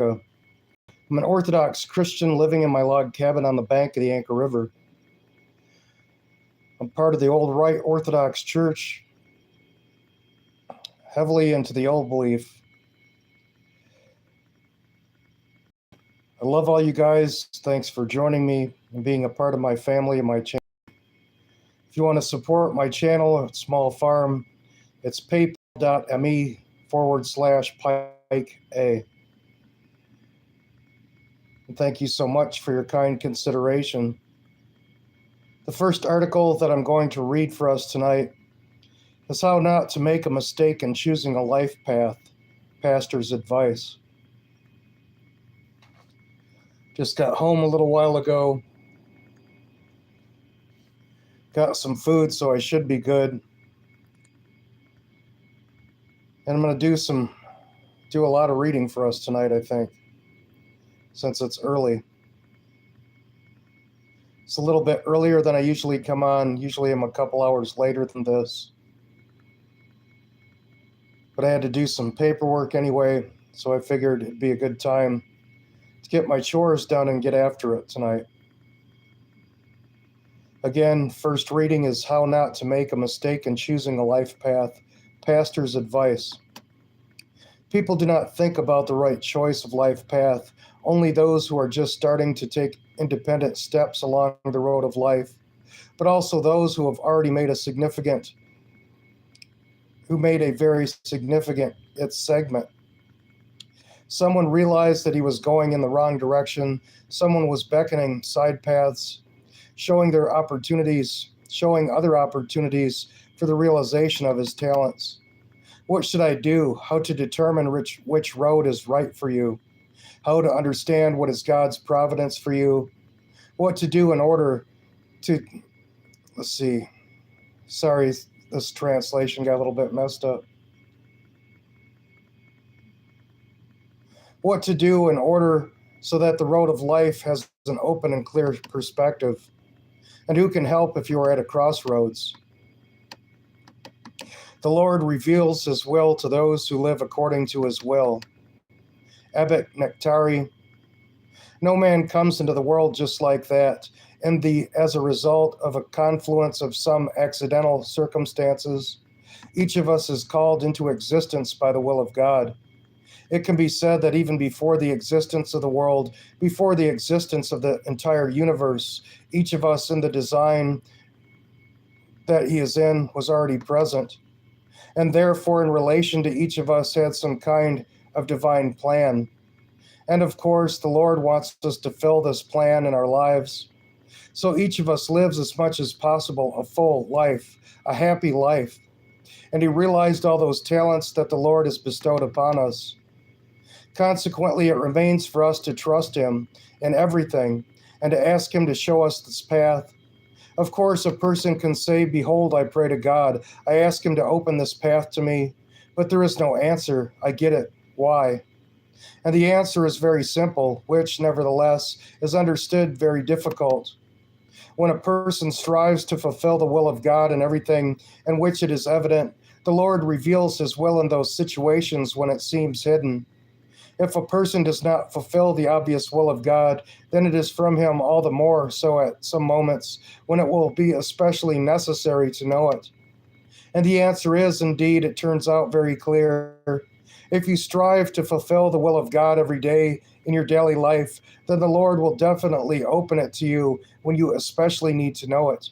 I'm an Orthodox Christian living in my log cabin on the bank of the Anchor River. I'm part of the old Rite Orthodox Church, heavily into the old belief. I love all you guys. Thanks for joining me and being a part of my family and my channel. If you want to support my channel, Small Farm, it's paypal.me/Pike A. And thank you so much for your kind consideration. The first article that I'm going to read for us tonight is How Not to Make a Mistake in Choosing a Life Path, Pastor's Advice. Just got home a little while ago. Got some food, so I should be good. And I'm going to do a lot of reading for us tonight, I think, since it's early. It's a little bit earlier than I usually come on. Usually I'm a couple hours later than this. But I had to do some paperwork anyway, so I figured it'd be a good time to get my chores done and get after it tonight. Again, first reading is How Not to Make a Mistake in Choosing a Life Path, Pastor's Advice. People do not think about the right choice of life path, only those who are just starting to take independent steps along the road of life, but also those who have already made a very significant segment. Someone realized that he was going in the wrong direction. Someone was beckoning side paths, showing other opportunities for the realization of his talents. What should I do? How to determine which road is right for you? How to understand what is God's providence for you? What to do in order to... Let's see. Sorry, this translation got a little bit messed up. What to do in order so that the road of life has an open and clear perspective? And who can help if you are at a crossroads? The Lord reveals his will to those who live according to his will. Abbot Nectari. No man comes into the world just like that, as a result of a confluence of some accidental circumstances. Each of us is called into existence by the will of God. It can be said that even before the existence of the world, before the existence of the entire universe, each of us in the design that he is in was already present, and therefore in relation to each of us had some kind of divine plan. And of course, the Lord wants us to fill this plan in our lives. So each of us lives as much as possible a full life, a happy life. And he realized all those talents that the Lord has bestowed upon us. Consequently, it remains for us to trust him in everything and to ask him to show us this path. Of course, a person can say, "Behold, I pray to God. I ask him to open this path to me." But there is no answer. I get it. Why? And the answer is very simple, which, nevertheless, is understood very difficult. When a person strives to fulfill the will of God in everything in which it is evident, the Lord reveals his will in those situations when it seems hidden. If a person does not fulfill the obvious will of God, then it is from him all the more so at some moments when it will be especially necessary to know it. And the answer is, indeed, it turns out very clear. If you strive to fulfill the will of God every day in your daily life, then the Lord will definitely open it to you when you especially need to know it.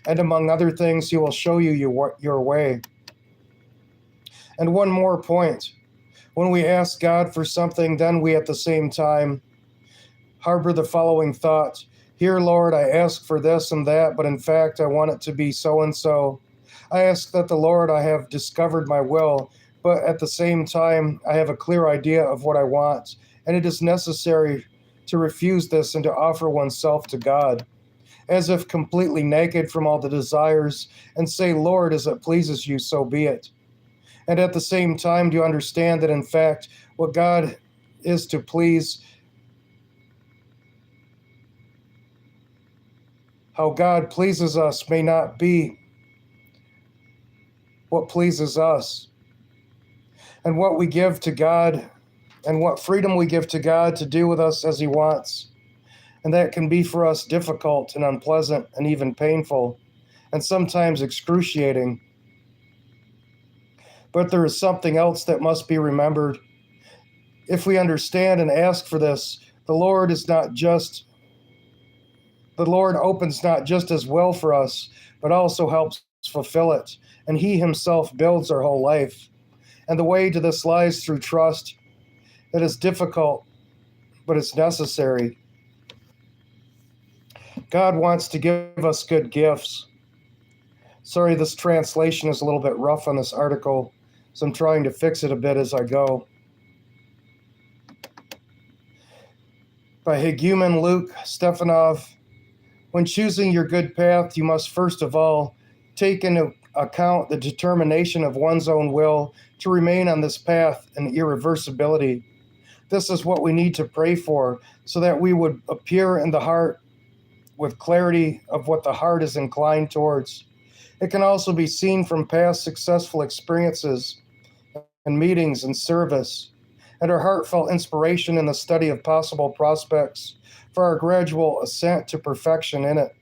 And among other things, he will show you your way. And one more point. When we ask God for something, then we at the same time harbor the following thought: "Here, Lord, I ask for this and that, but in fact, I want it to be so and so. I ask that the Lord, I have discovered my will, but at the same time, I have a clear idea of what I want, and it is necessary to refuse this and to offer oneself to God, as if completely naked from all the desires, and say, 'Lord, as it pleases you, so be it.' And at the same time, do you understand that in fact, what God is to please, how God pleases us may not be what pleases us. And what we give to God and what freedom we give to God to do with us as He wants. And that can be for us difficult and unpleasant and even painful, and sometimes excruciating. But there is something else that must be remembered. If we understand and ask for this, the Lord opens not just His will for us, but also helps fulfill it. And He Himself builds our whole life. And the way to this lies through trust. It is difficult, but it's necessary. God wants to give us good gifts. Sorry, this translation is a little bit rough on this article, so I'm trying to fix it a bit as I go. By Higumen Luke Stefanov, when choosing your good path, you must first of all take into account the determination of one's own will to remain on this path and irreversibility. This is what we need to pray for, so that we would appear in the heart with clarity of what the heart is inclined towards. It can also be seen from past successful experiences and meetings and service, and our heartfelt inspiration in the study of possible prospects for our gradual ascent to perfection in it.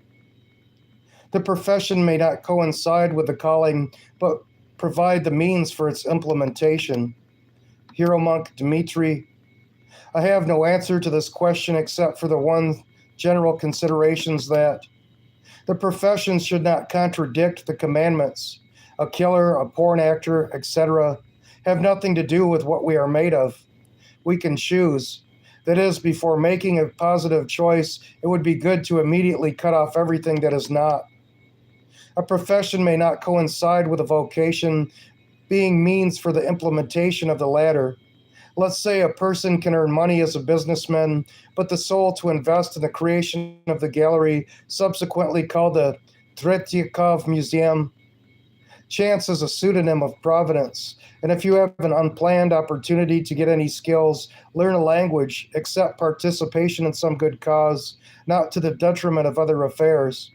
The profession may not coincide with the calling, but provide the means for its implementation. Hero monk Dmitri. I have no answer to this question except for the one general considerations that the profession should not contradict the commandments. A killer, a porn actor, etc., have nothing to do with what we are made of. We can choose. That is, before making a positive choice, it would be good to immediately cut off everything that is not. A profession may not coincide with a vocation, being means for the implementation of the latter. Let's say a person can earn money as a businessman, but the soul to invest in the creation of the gallery, subsequently called the Tretyakov Museum. Chance is a pseudonym of providence, and if you have an unplanned opportunity to get any skills, learn a language, accept participation in some good cause, not to the detriment of other affairs.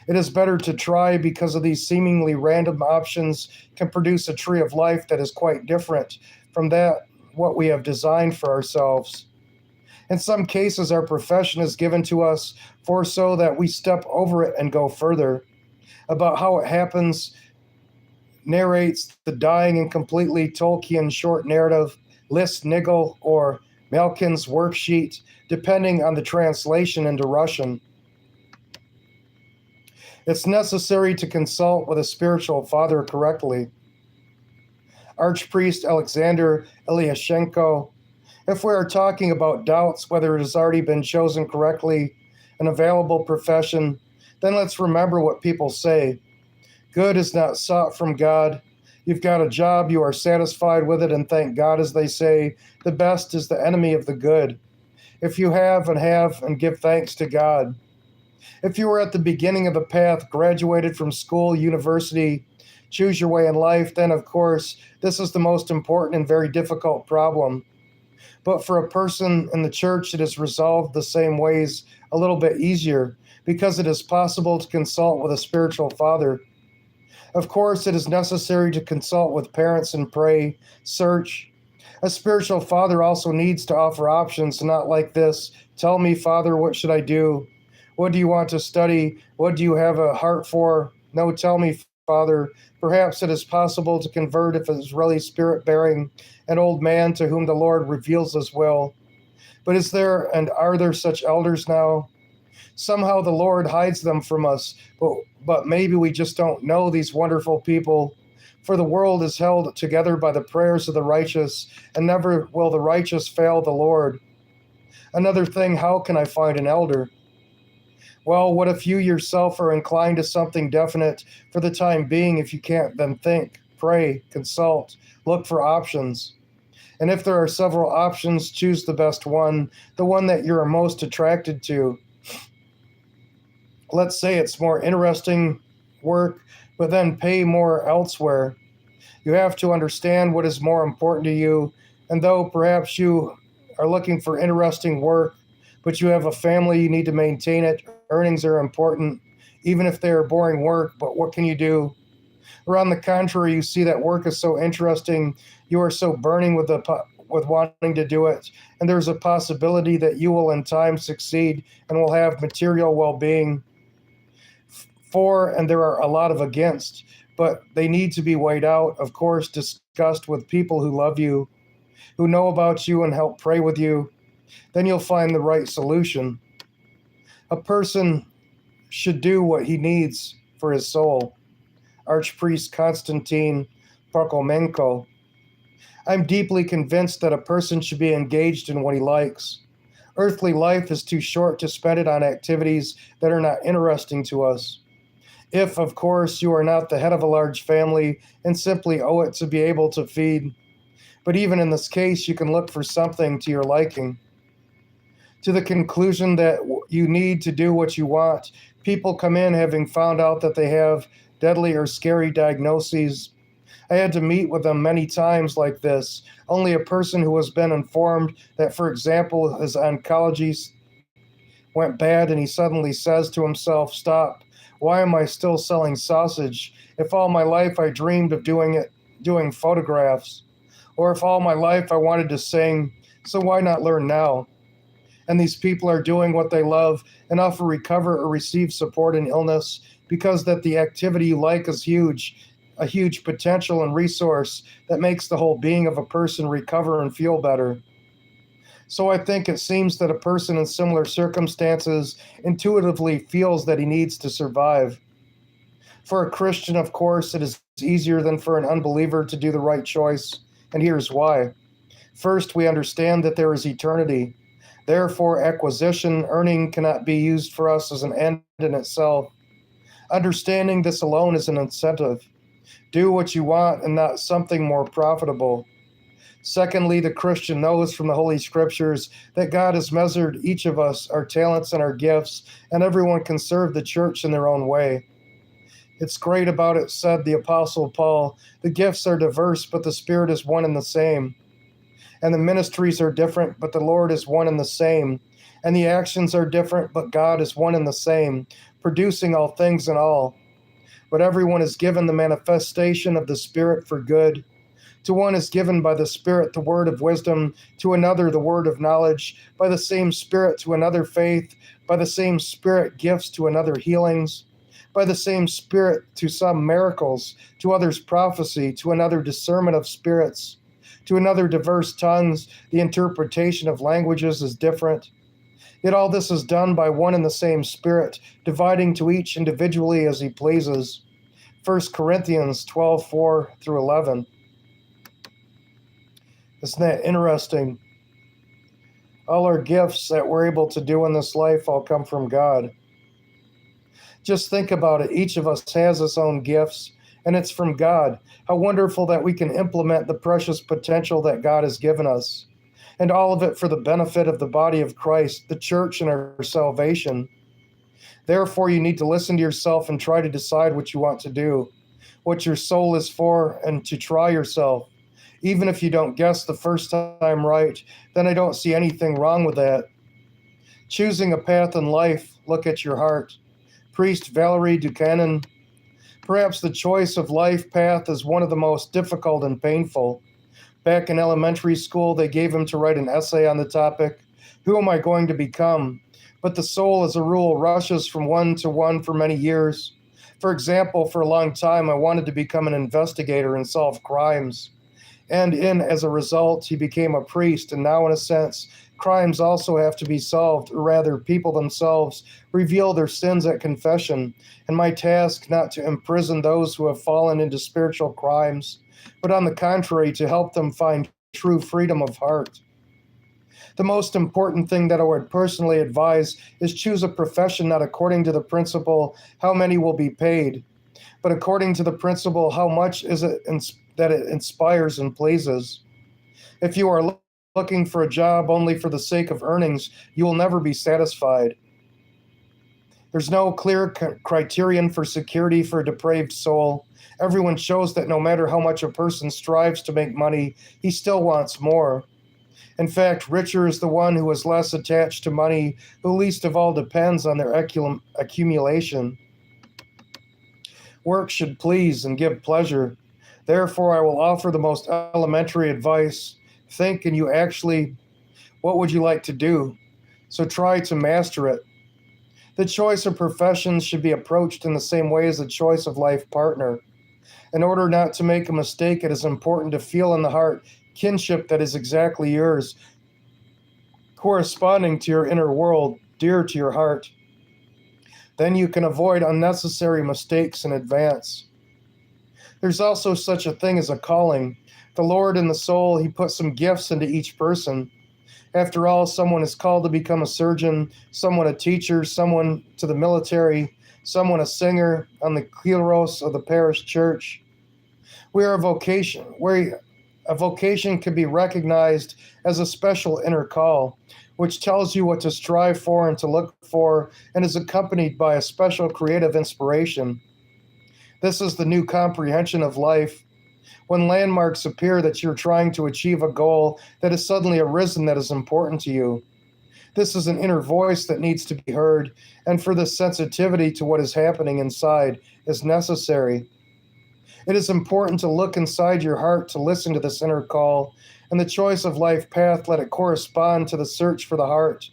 It is better to try, because of these seemingly random options can produce a tree of life that is quite different from that what we have designed for ourselves. In some cases, our profession is given to us for so that we step over it and go further. About how it happens narrates the dying and completely Tolkien short narrative, List Niggle or Malkin's worksheet, depending on the translation into Russian. It's necessary to consult with a spiritual father correctly. Archpriest Alexander Ilyashenko. If we are talking about doubts whether it has already been chosen correctly, an available profession, then let's remember what people say. Good is not sought from God. You've got a job, you are satisfied with it, and thank God, as they say. The best is the enemy of the good. If you have, and give thanks to God. If you are at the beginning of the path, graduated from school, university, choose your way in life, then of course, this is the most important and very difficult problem. But for a person in the church, it is resolved the same ways a little bit easier, because it is possible to consult with a spiritual father. Of course, it is necessary to consult with parents and pray, search. A spiritual father also needs to offer options, not like this, tell me, Father, what should I do? What do you want to study? What do you have a heart for? No, tell me, Father. Perhaps it is possible to convert, if it is really spirit-bearing, an old man to whom the Lord reveals His will. But is there and are there such elders now? Somehow the Lord hides them from us, but maybe we just don't know these wonderful people. For the world is held together by the prayers of the righteous, and never will the righteous fail the Lord. Another thing, how can I find an elder? Well, what if you yourself are inclined to something definite for the time being? If you can't, then think, pray, consult, look for options. And if there are several options, choose the best one, the one that you're most attracted to. Let's say it's more interesting work, but then pay more elsewhere. You have to understand what is more important to you, and though perhaps you are looking for interesting work, but you have a family, you need to maintain it. Earnings are important, even if they are boring work, but what can you do? Or on the contrary, you see that work is so interesting, you are so burning with with wanting to do it, and there's a possibility that you will in time succeed and will have material well-being. For, and there are a lot of against, but they need to be weighed out, of course, discussed with people who love you, who know about you and help pray with you. Then you'll find the right solution. A person should do what he needs for his soul. Archpriest Konstantin Parkomenko. I'm deeply convinced that a person should be engaged in what he likes. Earthly life is too short to spend it on activities that are not interesting to us. If, of course, you are not the head of a large family and simply owe it to be able to feed. But even in this case, you can look for something to your liking. To the conclusion that you need to do what you want, people come in having found out that they have deadly or scary diagnoses. I had to meet with them many times like this. Only a person who has been informed that, for example, his oncology went bad and he suddenly says to himself, "Stop. Why am I still selling sausage? If all my life I dreamed of doing photographs, or if all my life I wanted to sing, so why not learn now?" And these people are doing what they love and often recover or receive support in illness because that the activity you like is huge, a huge potential and resource that makes the whole being of a person recover and feel better. So I think it seems that a person in similar circumstances intuitively feels that he needs to survive. For a Christian, of course, it is easier than for an unbeliever to do the right choice, and here's why. First, we understand that there is eternity. Therefore, acquisition, earning cannot be used for us as an end in itself. Understanding this alone is an incentive. Do what you want and not something more profitable. Secondly, the Christian knows from the Holy Scriptures that God has measured each of us, our talents and our gifts, and everyone can serve the church in their own way. It's great about it, said the Apostle Paul. The gifts are diverse, but the Spirit is one and the same. And the ministries are different, but the Lord is one and the same. And the actions are different, but God is one and the same, producing all things in all. But everyone is given the manifestation of the Spirit for good. To one is given by the Spirit the word of wisdom, to another the word of knowledge, by the same Spirit to another faith, by the same Spirit gifts to another healings, by the same Spirit to some miracles, to others prophecy, to another discernment of spirits, to another diverse tongues. The interpretation of languages is different. Yet all this is done by one and the same Spirit, dividing to each individually as he pleases. 1 Corinthians 12:4-11. Isn't that interesting? All our gifts that we're able to do in this life all come from God. Just think about it. Each of us has his own gifts, and it's from God. How wonderful that we can implement the precious potential that God has given us, and all of it for the benefit of the body of Christ, the church, and our salvation. Therefore, you need to listen to yourself and try to decide what you want to do, what your soul is for, and to try yourself. Even if you don't guess the first time right, then I don't see anything wrong with that. Choosing a path in life, look at your heart. Priest Valerie Buchanan. Perhaps the choice of life path is one of the most difficult and painful. Back in elementary school, they gave him to write an essay on the topic, "Who am I going to become?" But the soul, as a rule, rushes from one to one for many years. For example, for a long time, I wanted to become an investigator and solve crimes. And as a result, he became a priest. And now, in a sense, crimes also have to be solved, or rather, people themselves reveal their sins at confession. And my task, not to imprison those who have fallen into spiritual crimes, but on the contrary, to help them find true freedom of heart. The most important thing that I would personally advise is choose a profession not according to the principle, how many will be paid, but according to the principle, how much is it that it inspires and pleases. If you are looking for a job only for the sake of earnings, you will never be satisfied. There's no clear criterion for security for a depraved soul. Everyone shows that no matter how much a person strives to make money, he still wants more. In fact, richer is the one who is less attached to money, who least of all depends on their accumulation. Work should please and give pleasure. Therefore, I will offer the most elementary advice. think and you actually, what would you like to do? So try to master it. The choice of professions should be approached in the same way as the choice of life partner. In order not to make a mistake, it is important to feel in the heart kinship that is exactly yours, corresponding to your inner world, dear to your heart. Then you can avoid unnecessary mistakes in advance. There's also such a thing as a calling. The Lord in the soul, He put some gifts into each person. After all, someone is called to become a surgeon, someone a teacher, someone to the military, someone a singer on the kleros of the parish church. We are a vocation. A vocation can be recognized as a special inner call, which tells you what to strive for and to look for, and is accompanied by a special creative inspiration. This is the new comprehension of life. When landmarks appear that you're trying to achieve a goal that has suddenly arisen that is important to you. This is an inner voice that needs to be heard, and for this sensitivity to what is happening inside is necessary. It is important to look inside your heart to listen to this inner call, and the choice of life path, let it correspond to the search for the heart.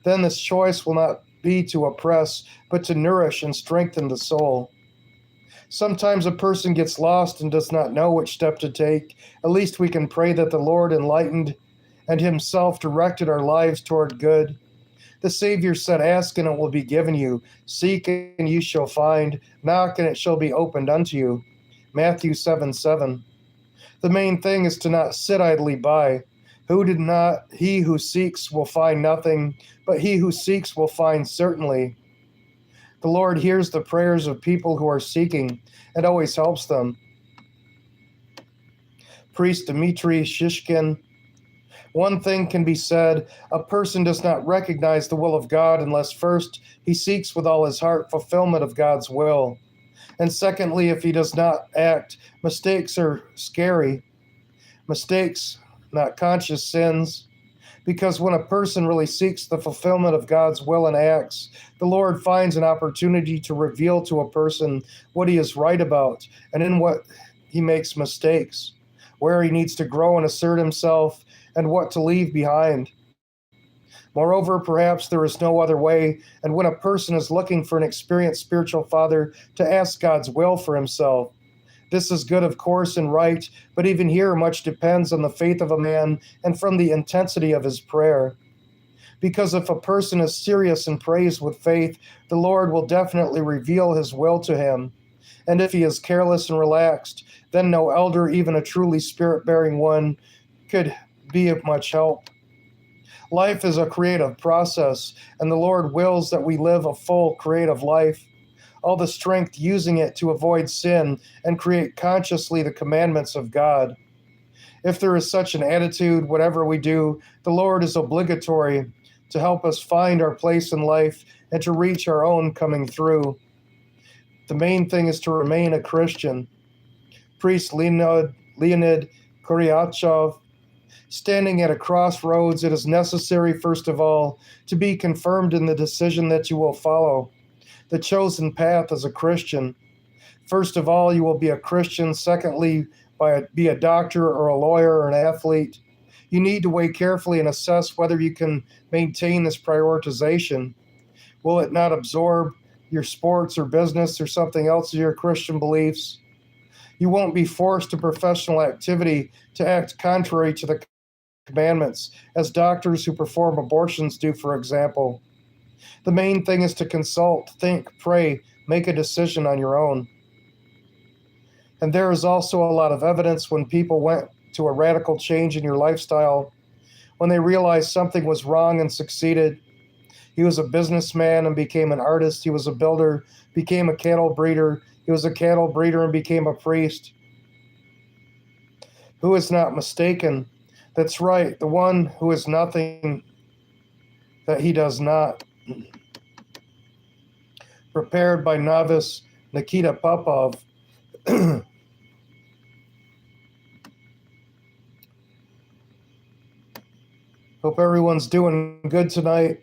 Then this choice will not be to oppress, but to nourish and strengthen the soul. Sometimes a person gets lost and does not know which step to take. At least we can pray that the Lord enlightened and Himself directed our lives toward good. The Savior said, "Ask and it will be given you. Seek and you shall find. Knock and it shall be opened unto you." Matthew 7:7. The main thing is to not sit idly by. He who seeks will find nothing, but he who seeks will find certainly. The Lord hears the prayers of people who are seeking and always helps them. Priest Dmitry Shishkin. One thing can be said, a person does not recognize the will of God unless first he seeks with all his heart fulfillment of God's will. And secondly, if he does not act, mistakes are scary. Mistakes, not conscious sins. Because when a person really seeks the fulfillment of God's will and acts, the Lord finds an opportunity to reveal to a person what he is right about and in what he makes mistakes, where he needs to grow and assert himself, and what to leave behind. Moreover, perhaps there is no other way, and when a person is looking for an experienced spiritual father, to ask God's will for himself. This is good, of course, and right, but even here much depends on the faith of a man and from the intensity of his prayer. Because if a person is serious and prays with faith, the Lord will definitely reveal His will to him. And if he is careless and relaxed, then no elder, even a truly spirit-bearing one, could be of much help. Life is a creative process, and the Lord wills that we live a full creative life. All the strength using it to avoid sin and create consciously the commandments of God. If there is such an attitude, whatever we do, the Lord is obligatory to help us find our place in life and to reach our own coming through. The main thing is to remain a Christian. Priest Leonid Kuryachov. Standing at a crossroads, it is necessary, first of all, to be confirmed in the decision that you will follow. The chosen path as a Christian. First of all, you will be a Christian. Secondly, be a doctor or a lawyer or an athlete. You need to weigh carefully and assess whether you can maintain this prioritization. Will it not absorb your sports or business or something else of your Christian beliefs? You won't be forced to professional activity to act contrary to the commandments, as doctors who perform abortions do, for example. The main thing is to consult, think, pray, make a decision on your own. And there is also a lot of evidence when people went to a radical change in your lifestyle, when they realized something was wrong and succeeded. He was a businessman and became an artist. He was a builder, became a cattle breeder. He was a cattle breeder and became a priest. Who is not mistaken? That's right, the one who is nothing that he does not. Prepared by novice Nikita Popov. Hope everyone's doing good tonight.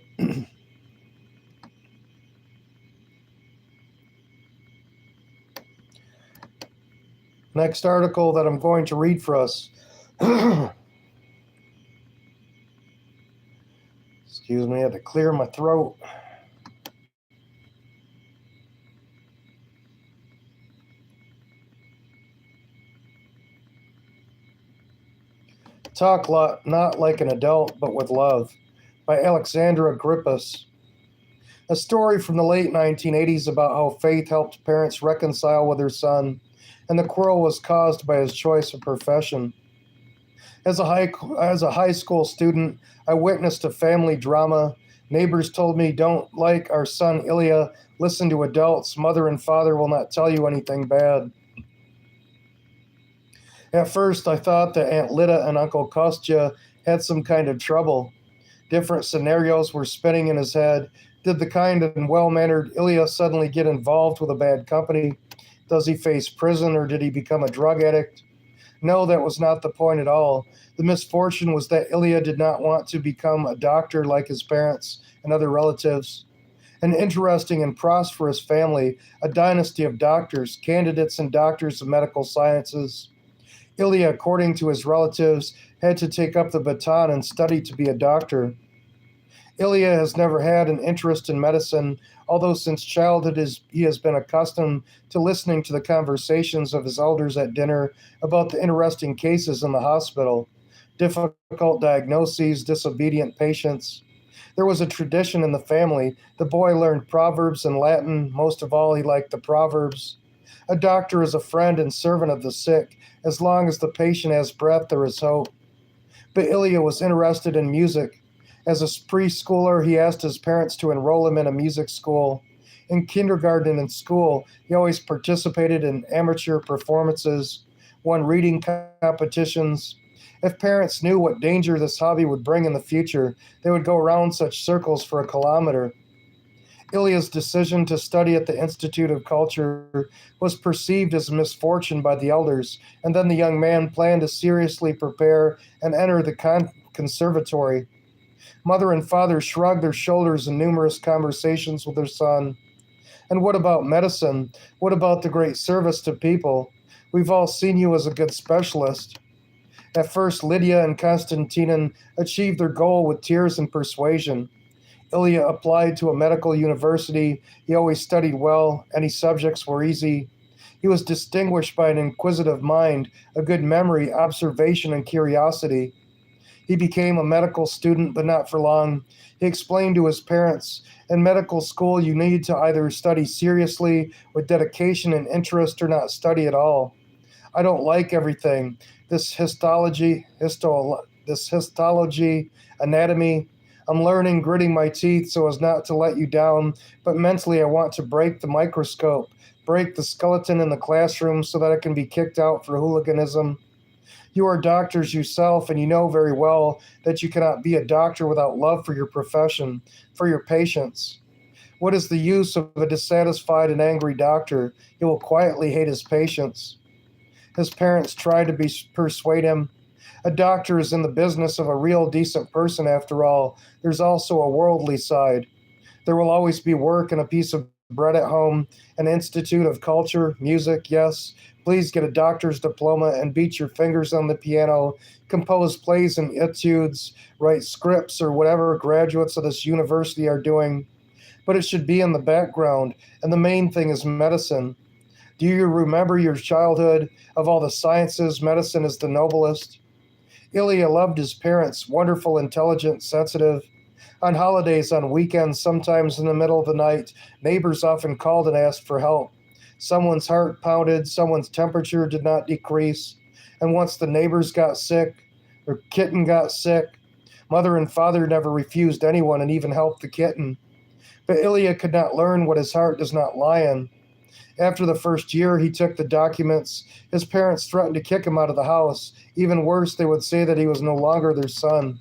Next article that I'm going to read for us. Excuse me, I had to clear my throat. Not like an adult, but with love, by Alexandra Grippus. A story from the late 1980s about how Faith helped parents reconcile with her son, and the quarrel was caused by his choice of profession. As a high school student, I witnessed a family drama. Neighbors told me, "Don't like our son Ilya, listen to adults. Mother and father will not tell you anything bad." At first, I thought that Aunt Lida and Uncle Kostya had some kind of trouble. Different scenarios were spinning in his head. Did the kind and well mannered Ilya suddenly get involved with a bad company? Does he face prison or did he become a drug addict? No, that was not the point at all. The misfortune was that Ilya did not want to become a doctor like his parents and other relatives. An interesting and prosperous family, a dynasty of doctors, candidates and doctors of medical sciences. Ilya, according to his relatives, had to take up the baton and study to be a doctor. Ilya has never had an interest in medicine, although since childhood he has been accustomed to listening to the conversations of his elders at dinner about the interesting cases in the hospital, difficult diagnoses, disobedient patients. There was a tradition in the family. The boy learned Proverbs and Latin. Most of all, he liked the Proverbs. A doctor is a friend and servant of the sick. As long as the patient has breath, there is hope. But Ilya was interested in music. As a preschooler, he asked his parents to enroll him in a music school. In kindergarten and school, he always participated in amateur performances, won reading competitions. If parents knew what danger this hobby would bring in the future, they would go around such circles for a kilometer. Ilya's decision to study at the Institute of Culture was perceived as a misfortune by the elders, and then the young man planned to seriously prepare and enter the conservatory. Mother and father shrugged their shoulders in numerous conversations with their son. And what about medicine? What about the great service to people? We've all seen you as a good specialist. At first, Lydia and Konstantin achieved their goal with tears and persuasion. Ilya applied to a medical university. He always studied well. Any subjects were easy. He was distinguished by an inquisitive mind, a good memory, observation, and curiosity. He became a medical student, but not for long. He explained to his parents, in medical school, you need to either study seriously with dedication and interest or not study at all. I don't like everything. This histology, anatomy. I'm learning, gritting my teeth so as not to let you down, but mentally I want to break the microscope, break the skeleton in the classroom so that I can be kicked out for hooliganism. You are doctors yourself, and you know very well that you cannot be a doctor without love for your profession, for your patients. What is the use of a dissatisfied and angry doctor? He will quietly hate his patients. His parents tried to persuade him. A doctor is in the business of a real decent person after all. There's also a worldly side. There will always be work and a piece of bread at home, an institute of culture, music, yes. Please get a doctor's diploma and beat your fingers on the piano, compose plays and etudes, write scripts or whatever graduates of this university are doing. But it should be in the background, and the main thing is medicine. Do you remember your childhood? Of all the sciences, medicine is the noblest. Ilya loved his parents, wonderful, intelligent, sensitive. On holidays, on weekends, sometimes in the middle of the night, neighbors often called and asked for help. Someone's heart pounded, someone's temperature did not decrease, and once the neighbors got sick, their kitten got sick, mother and father never refused anyone and even helped the kitten. But Ilya could not learn what his heart does not lie in. After the first year, he took the documents. His parents threatened to kick him out of the house. Even worse, they would say that he was no longer their son.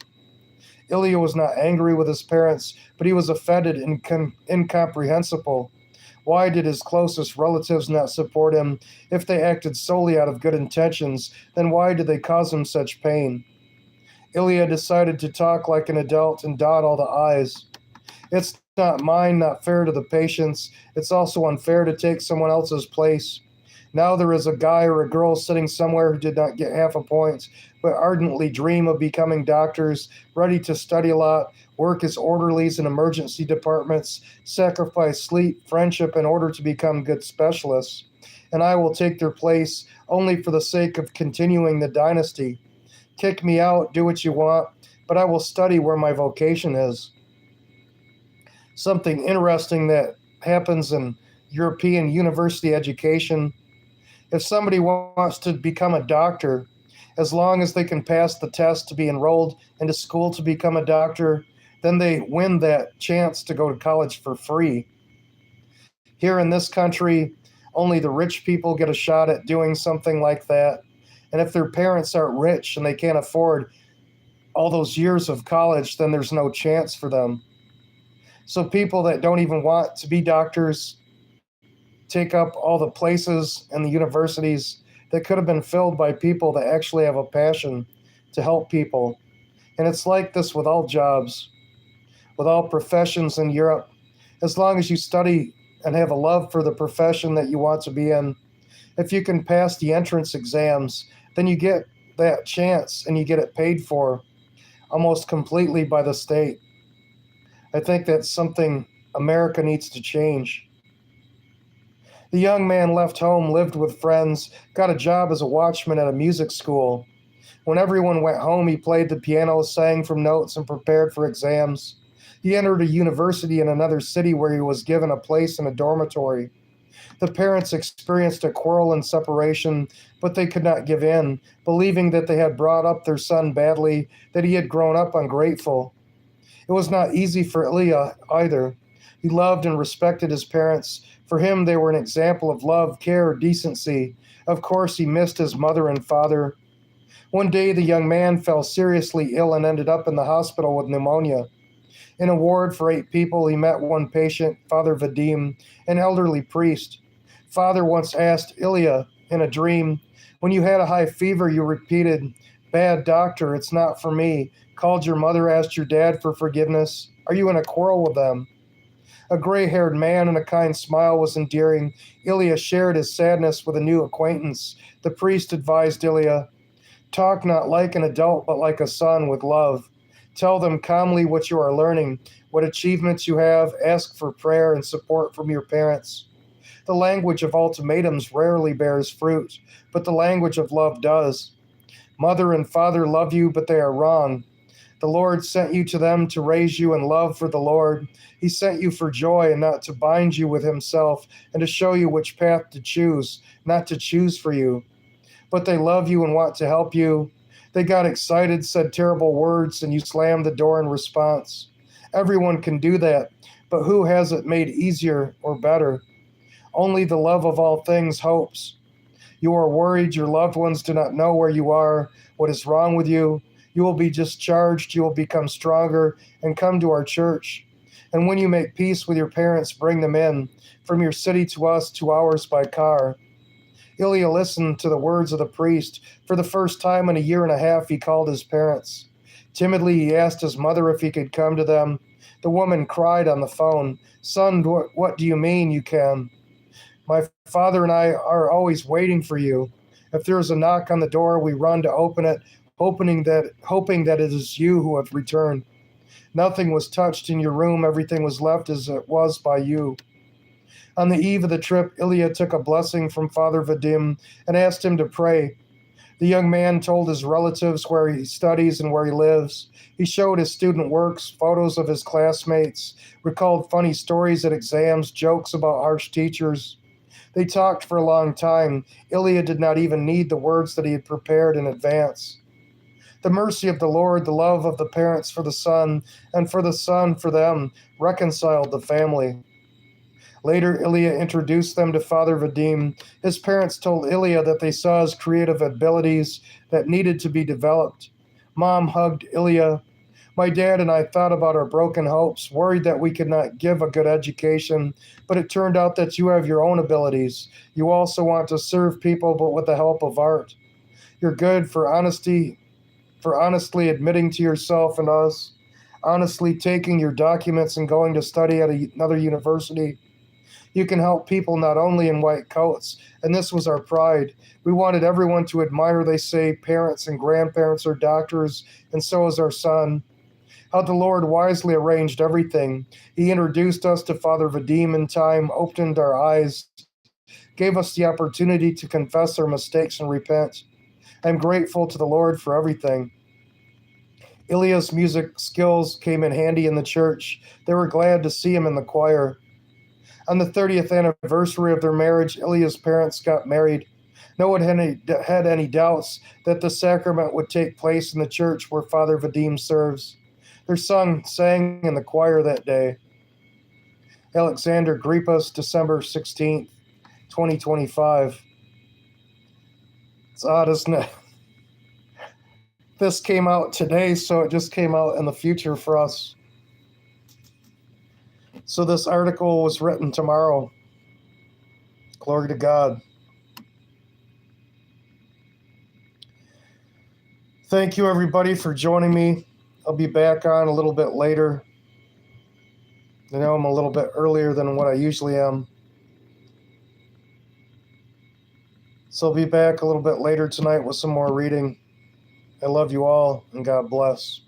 Ilya was not angry with his parents, but he was offended and incomprehensible. Why did his closest relatives not support him? If they acted solely out of good intentions, then why did they cause him such pain? Ilya decided to talk like an adult and dot all the I's. It's not mine, not fair to the patients. It's also unfair to take someone else's place. Now there is a guy or a girl sitting somewhere who did not get half a point, but ardently dream of becoming doctors, ready to study a lot, work as orderlies in emergency departments, sacrifice sleep, friendship in order to become good specialists. And I will take their place only for the sake of continuing the dynasty. Kick me out, do what you want, but I will study where my vocation is. Something interesting that happens in European university education. If somebody wants to become a doctor, as long as they can pass the test to be enrolled into school to become a doctor, then they win that chance to go to college for free. Here in this country, only the rich people get a shot at doing something like that. And if their parents aren't rich and they can't afford all those years of college, then there's no chance for them. So people that don't even want to be doctors take up all the places and the universities that could have been filled by people that actually have a passion to help people. And it's like this with all jobs, with all professions in Europe. As long as you study and have a love for the profession that you want to be in, if you can pass the entrance exams, then you get that chance and you get it paid for almost completely by the state. I think that's something America needs to change. The young man left home, lived with friends, got a job as a watchman at a music school. When everyone went home, he played the piano, sang from notes, and prepared for exams. He entered a university in another city where he was given a place in a dormitory. The parents experienced a quarrel and separation, but they could not give in, believing that they had brought up their son badly, that he had grown up ungrateful. It was not easy for Ilya either. He loved and respected his parents. For him, they were an example of love, care, decency. Of course, he missed his mother and father. One day, the young man fell seriously ill and ended up in the hospital with pneumonia. In a ward for 8 people, he met one patient, Father Vadim, an elderly priest. Father once asked Ilya in a dream, "When you had a high fever, you repeated, 'Bad doctor, it's not for me,' called your mother, asked your dad for forgiveness. Are you in a quarrel with them?" A gray-haired man and a kind smile was endearing. Ilya shared his sadness with a new acquaintance. The priest advised Ilya, "Talk not like an adult, but like a son with love. Tell them calmly what you are learning, what achievements you have. Ask for prayer and support from your parents. The language of ultimatums rarely bears fruit, but the language of love does. Mother and father love you, but they are wrong. The Lord sent you to them to raise you in love for the Lord. He sent you for joy and not to bind you with himself and to show you which path to choose, not to choose for you. But they love you and want to help you. They got excited, said terrible words, and you slammed the door in response. Everyone can do that, but who has it made easier or better? Only the love of all things hopes. You are worried, your loved ones do not know where you are, what is wrong with you. You will be discharged, you will become stronger, and come to our church. And when you make peace with your parents, bring them in, from your city to us, 2 hours by car." Ilya listened to the words of the priest. For the first time in a year and a half, he called his parents. Timidly, he asked his mother if he could come to them. The woman cried on the phone, "Son, what do you mean you can? My father and I are always waiting for you. If there is a knock on the door, we run to open it, hoping that it is you who have returned. Nothing was touched in your room, everything was left as it was by you." On the eve of the trip, Ilya took a blessing from Father Vadim and asked him to pray. The young man told his relatives where he studies and where he lives. He showed his student works, photos of his classmates, recalled funny stories at exams, jokes about harsh teachers. They talked for a long time. Ilya did not even need the words that he had prepared in advance. The mercy of the Lord, the love of the parents for the son, and for the son for them, reconciled the family. Later, Ilya introduced them to Father Vadim. His parents told Ilya that they saw his creative abilities that needed to be developed. Mom hugged Ilya. "My dad and I thought about our broken hopes, worried that we could not give a good education, but it turned out that you have your own abilities. You also want to serve people, but with the help of art. You're good for honestly admitting to yourself and us, honestly taking your documents and going to study at another university. You can help people not only in white coats, and this was our pride. We wanted everyone to admire, they say, parents and grandparents are doctors, and so is our son. How the Lord wisely arranged everything. He introduced us to Father Vadim in time, opened our eyes, gave us the opportunity to confess our mistakes and repent. I'm grateful to the Lord for everything. Ilya's music skills came in handy in the church. They were glad to see him in the choir. On the 30th anniversary of their marriage, Ilya's parents got married. No one had any doubts that the sacrament would take place in the church where Father Vadim serves. Their son sang in the choir that day. Alexander Gripas, December 16th, 2025. It's odd, isn't it? This came out today, so it just came out in the future for us. So this article was written tomorrow. Glory to God. Thank you, everybody, for joining me. I'll be back on a little bit later. You know, I'm a little bit earlier than what I usually am. So I'll be back a little bit later tonight with some more reading. I love you all, and God bless.